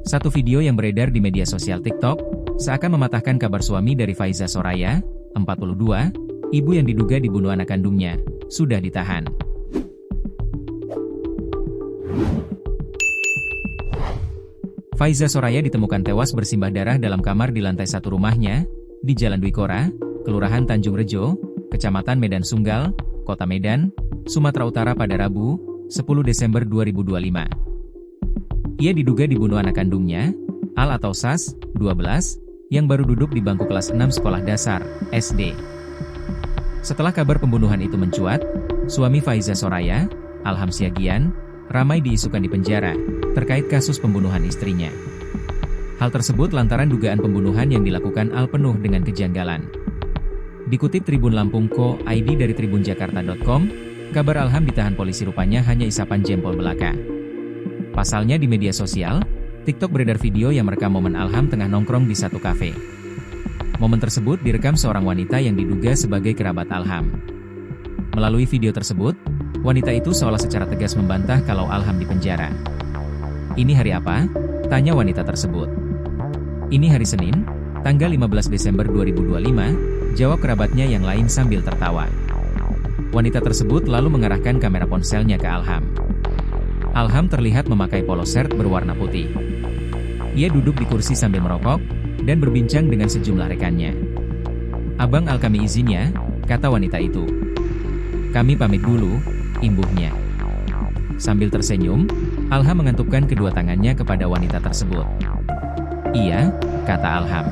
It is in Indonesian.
Satu video yang beredar di media sosial TikTok, seakan mematahkan kabar suami dari Faiza Soraya, 42, ibu yang diduga dibunuh anak kandungnya, sudah ditahan. Faiza Soraya ditemukan tewas bersimbah darah dalam kamar di lantai 1 rumahnya, di Jalan Dwi Kora, Kelurahan Tanjung Rejo, Kecamatan Medan Sunggal, Kota Medan, Sumatera Utara pada Rabu, 10 Desember 2025. Ia diduga dibunuh anak kandungnya, Al atau Sas, 12, yang baru duduk di bangku kelas 6 sekolah dasar, SD. Setelah kabar pembunuhan itu mencuat, suami Faiza Soraya, Alham Siagian, ramai diisukan di penjara, terkait kasus pembunuhan istrinya. Hal tersebut lantaran dugaan pembunuhan yang dilakukan Al penuh dengan kejanggalan. Dikutip Tribun Lampung.co.id dari tribunjakarta.com, kabar Alham ditahan polisi rupanya hanya isapan jempol belaka. Pasalnya di media sosial, TikTok beredar video yang merekam momen Alham tengah nongkrong di satu kafe. Momen tersebut direkam seorang wanita yang diduga sebagai kerabat Alham. Melalui video tersebut, wanita itu seolah secara tegas membantah kalau Alham dipenjara. "Ini hari apa?" tanya wanita tersebut. "Ini hari Senin, tanggal 15 Desember 2025, jawab kerabatnya yang lain sambil tertawa. Wanita tersebut lalu mengarahkan kamera ponselnya ke Alham. Alham terlihat memakai polo shirt berwarna putih. Ia duduk di kursi sambil merokok, dan berbincang dengan sejumlah rekannya. "Abang Al, kami izin ya," kata wanita itu. "Kami pamit dulu," imbuhnya. Sambil tersenyum, Alham mengantukkan kedua tangannya kepada wanita tersebut. "Iya," kata Alham.